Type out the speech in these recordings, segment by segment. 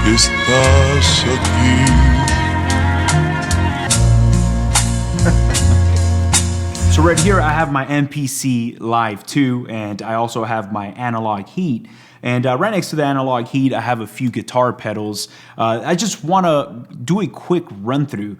estás aquí. So right here I have my MPC Live 2, and I also have my analog heat. And right next to the analog heat, I have a few guitar pedals. I just want to do a quick run through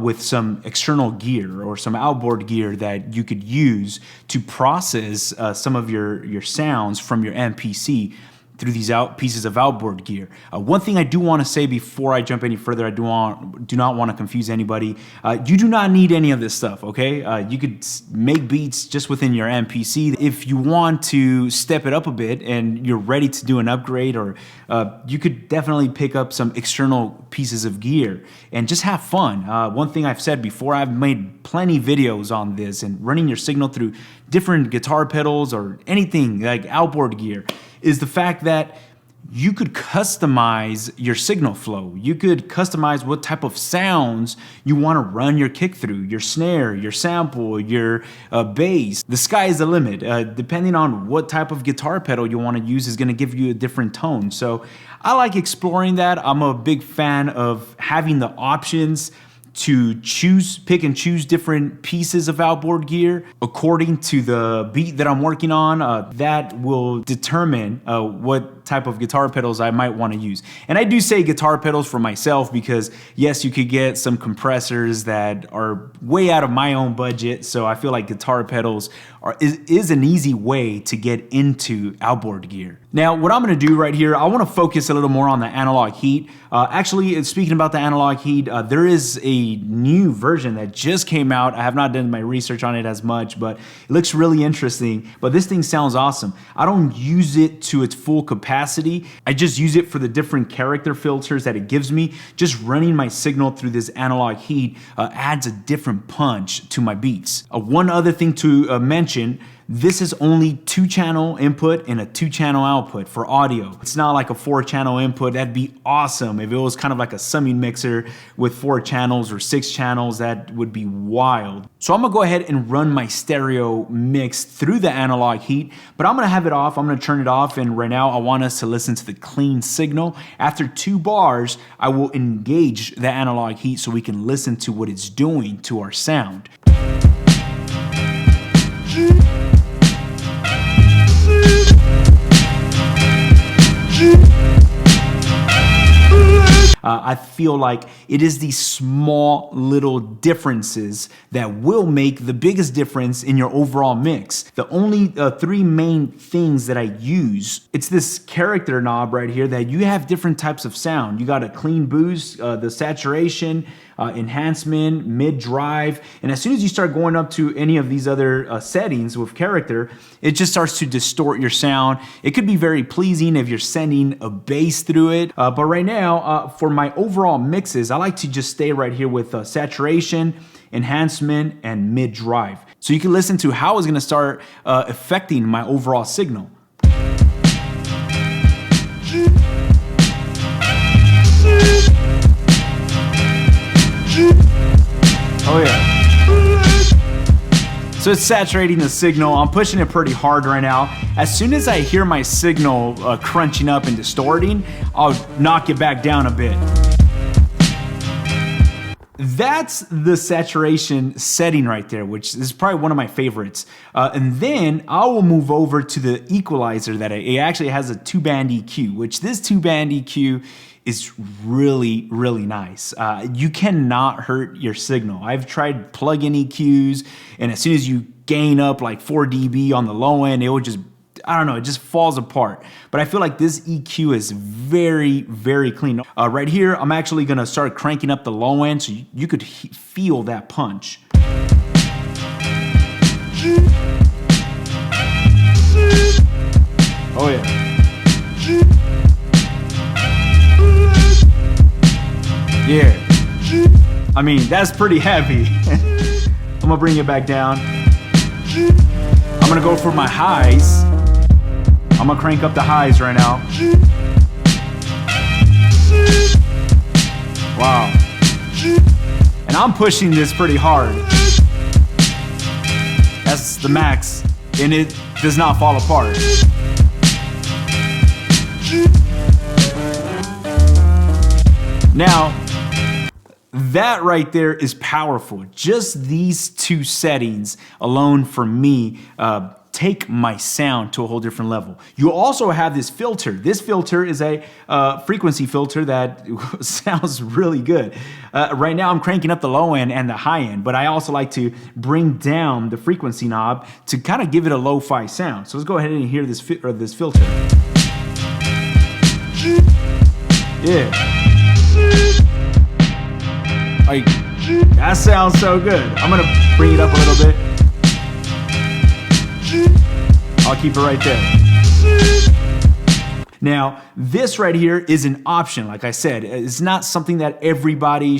with some external gear or some outboard gear that you could use to process some of your sounds from your MPC through these pieces of outboard gear. One thing I do want to say before I jump any further, I do not want to confuse anybody. You do not need any of this stuff, okay? You could make beats just within your MPC. If you want to step it up a bit and you're ready to do an upgrade, or you could definitely pick up some external pieces of gear and just have fun. One thing I've said before, I've made plenty videos on this, and running your signal through different guitar pedals or anything like outboard gear is the fact that you could customize your signal flow. You could customize what type of sounds you want to run your kick through, your snare, your sample, your bass. The sky is the limit. Depending on what type of guitar pedal you want to use is going to give you a different tone. So I like exploring that. I'm a big fan of having the options to pick and choose different pieces of outboard gear according to the beat that I'm working on. That will determine what type of guitar pedals I might want to use. And I do say guitar pedals for myself because yes, you could get some compressors that are way out of my own budget. So I feel like guitar pedals is an easy way to get into outboard gear. Now, what I'm going to do right here, I want to focus a little more on the analog heat. Actually, speaking about the analog heat, there is a new version that just came out. I have not done my research on it as much, but it looks really interesting. But this thing sounds awesome. I don't use it to its full capacity. I just use it for the different character filters that it gives me. Just running my signal through this analog heat adds a different punch to my beats. One other thing to mention, this is only 2-channel input and a 2-channel output for audio. It's not like a 4-channel input. That'd be awesome. If it was kind of like a summing mixer with 4 channels or 6 channels, that would be wild. So I'm gonna go ahead and run my stereo mix through the analog heat, but I'm gonna have it off. I'm gonna turn it off, and right now I want us to listen to the clean signal. After 2 bars, I will engage the analog heat so we can listen to what it's doing to our sound. I feel like it is these small little differences that will make the biggest difference in your overall mix. The only 3 main things that I use, it's this character knob right here that you have different types of sound. You got a clean boost, the saturation, enhancement, mid-drive, and as soon as you start going up to any of these other settings with character, it just starts to distort your sound. It could be very pleasing if you're sending a bass through it, but right now, for my overall mixes, I like to just stay right here with saturation, enhancement, and mid-drive. So you can listen to how it's gonna start affecting my overall signal. Oh yeah. So it's saturating the signal. I'm pushing it pretty hard right now. As soon as I hear my signal crunching up and distorting, I'll knock it back down a bit. That's the saturation setting right there, which is probably one of my favorites. And then I will move over to the equalizer that it actually has a 2-band EQ, which this 2-band EQ is really, really nice. You cannot hurt your signal. I've tried plug-in EQs, and as soon as you gain up like 4 dB on the low end, it will just, I don't know, it just falls apart. But I feel like this EQ is very, very clean. Right here, I'm actually gonna start cranking up the low end so you could feel that punch. Oh yeah. Yeah, I mean, that's pretty heavy. I'm gonna bring it back down. I'm gonna go for my highs. I'm gonna crank up the highs right now. Wow. And I'm pushing this pretty hard. That's the max, and it does not fall apart. Now, that right there is powerful. Just these two settings alone for me take my sound to a whole different level. You also have this filter. This filter is a frequency filter that sounds really good. Right now I'm cranking up the low end and the high end, but I also like to bring down the frequency knob to kind of give it a lo-fi sound. So let's go ahead and hear this filter. Yeah. Like, that sounds so good. I'm gonna bring it up a little bit. I'll keep it right there. Now, this right here is an option. Like I said, it's not something that everybody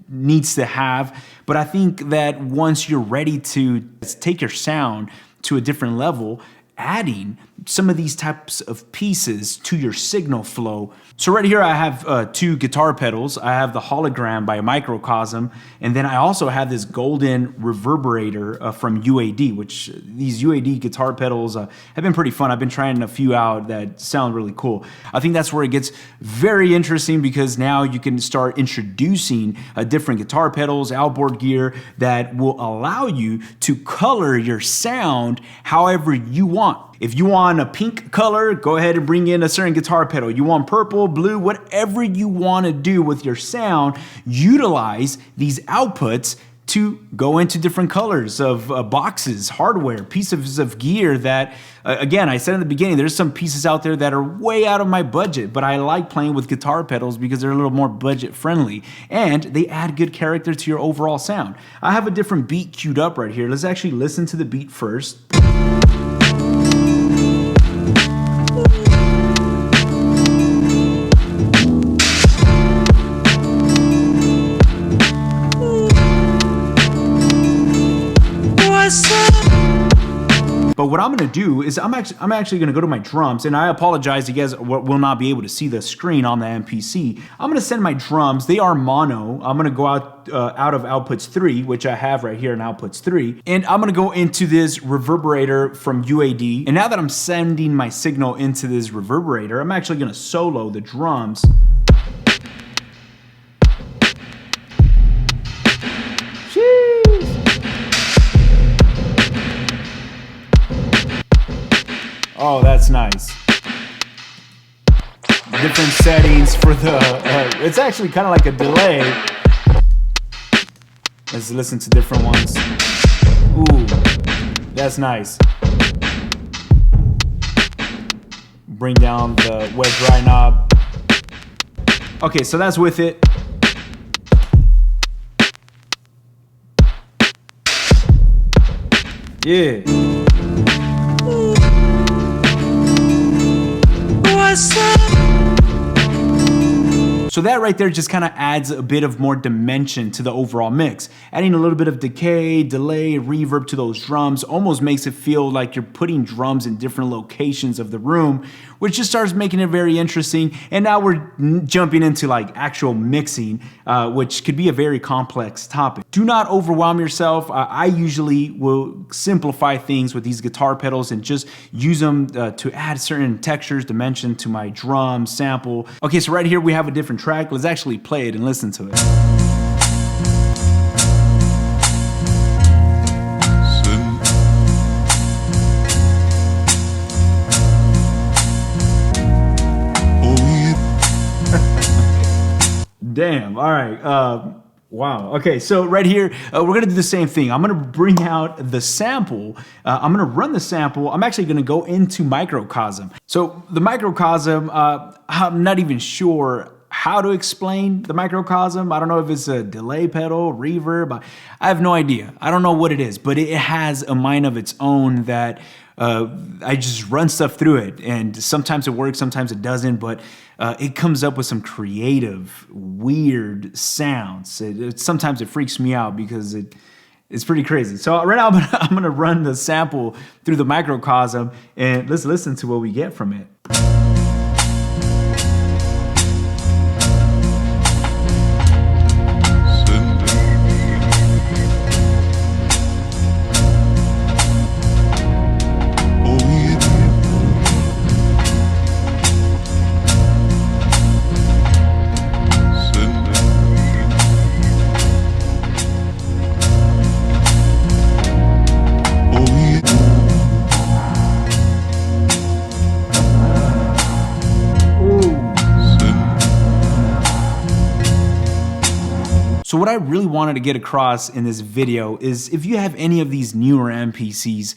needs to have, but I think that once you're ready to take your sound to a different level, adding some of these types of pieces to your signal flow. So right here I have two guitar pedals. I have the Hologram by Microcosm, and then I also have this golden reverberator from UAD, which these UAD guitar pedals have been pretty fun. I've been trying a few out that sound really cool. I think that's where it gets very interesting, because now you can start introducing different guitar pedals, outboard gear that will allow you to color your sound however you want. If you want a pink color, go ahead and bring in a certain guitar pedal. You want purple, blue, whatever you want to do with your sound, utilize these outputs to go into different colors of boxes, hardware, pieces of gear that, again, I said in the beginning, there's some pieces out there that are way out of my budget, but I like playing with guitar pedals because they're a little more budget friendly and they add good character to your overall sound. I have a different beat queued up right here. Let's actually listen to the beat first. But what I'm gonna do is I'm actually gonna go to my drums, and I apologize, you guys will not be able to see the screen on the MPC. I'm gonna send my drums, they are mono. I'm gonna go out of outputs 3, which I have right here in outputs 3, and I'm gonna go into this reverberator from UAD. And now that I'm sending my signal into this reverberator, I'm actually gonna solo the drums. Oh, that's nice. Different settings for the, it's actually kind of like a delay. Let's listen to different ones. Ooh, that's nice. Bring down the wet dry knob. Okay, so that's with it. Yeah. So that right there just kind of adds a bit of more dimension to the overall mix. Adding a little bit of decay, delay, reverb to those drums almost makes it feel like you're putting drums in different locations of the room, which just starts making it very interesting. And now we're jumping into like actual mixing, which could be a very complex topic. Do not overwhelm yourself. I usually will simplify things with these guitar pedals and just use them to add certain textures, dimension to my drum sample. Okay, so right here we have a different track. Let's actually play it and listen to it. Damn, all right. Wow. Okay, so right here, we're gonna do the same thing. I'm gonna bring out the sample. I'm gonna run the sample. I'm actually gonna go into Microcosm. So the Microcosm, I'm not even sure how to explain the Microcosm. I don't know if it's a delay pedal, reverb. I have no idea. I don't know what it is, but it has a mind of its own that I just run stuff through it, and sometimes it works, sometimes it doesn't, but it comes up with some creative, weird sounds. Sometimes it freaks me out because it's pretty crazy. So right now I'm gonna run the sample through the Microcosm, and let's listen to what we get from it. So what I really wanted to get across in this video is if you have any of these newer MPCs,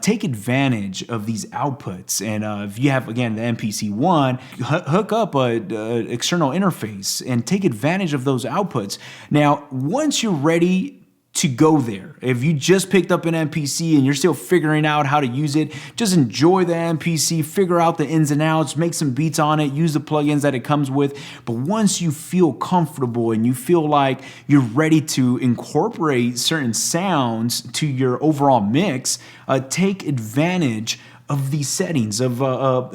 take advantage of these outputs. And if you have, again, the MPC-1, hook up an external interface and take advantage of those outputs. Now, once you're ready to go there, if you just picked up an MPC and you're still figuring out how to use it, just enjoy the MPC, figure out the ins and outs, make some beats on it, use the plugins that it comes with. But once you feel comfortable and you feel like you're ready to incorporate certain sounds to your overall mix, take advantage of these settings of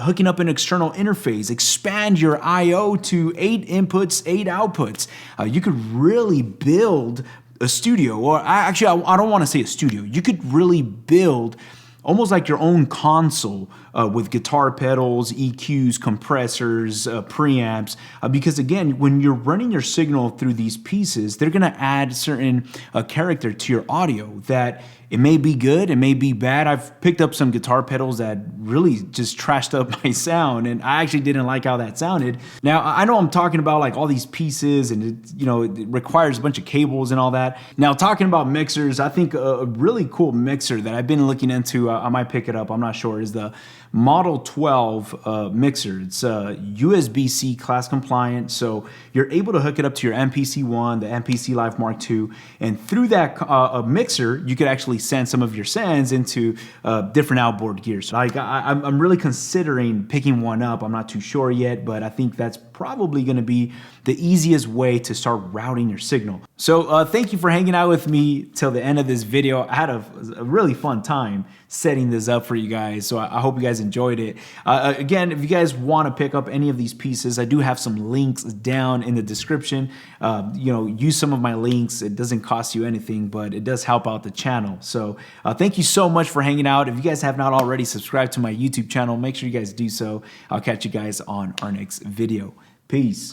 hooking up an external interface, expand your I/O to 8 inputs, 8 outputs. You could really build a studio, or I don't want to say a studio. You could really build almost like your own console with guitar pedals, EQs, compressors, preamps, because again, when you're running your signal through these pieces, they're gonna add certain character to your audio that it may be good, it may be bad. I've picked up some guitar pedals that really just trashed up my sound, and I actually didn't like how that sounded. Now, I know I'm talking about like all these pieces, and it requires a bunch of cables and all that. Now, talking about mixers, I think a really cool mixer that I've been looking into, I might pick it up, I'm not sure, is the Model 12 mixer. It's USB-C class compliant, so you're able to hook it up to your MPC-1, the MPC Live Mark II, and through that mixer, you could actually send some of your sends into different outboard gear. So I'm really considering picking one up. I'm not too sure yet, but I think that's probably going to be the easiest way to start routing your signal. So thank you for hanging out with me till the end of this video. I had a really fun time setting this up for you guys, so I hope you guys enjoyed it. Again, if you guys want to pick up any of these pieces, I do have some links down in the description. Use some of my links. It doesn't cost you anything, but it does help out the channel. So thank you so much for hanging out. If you guys have not already subscribed to my YouTube channel, make sure you guys do so. I'll catch you guys on our next video. Peace.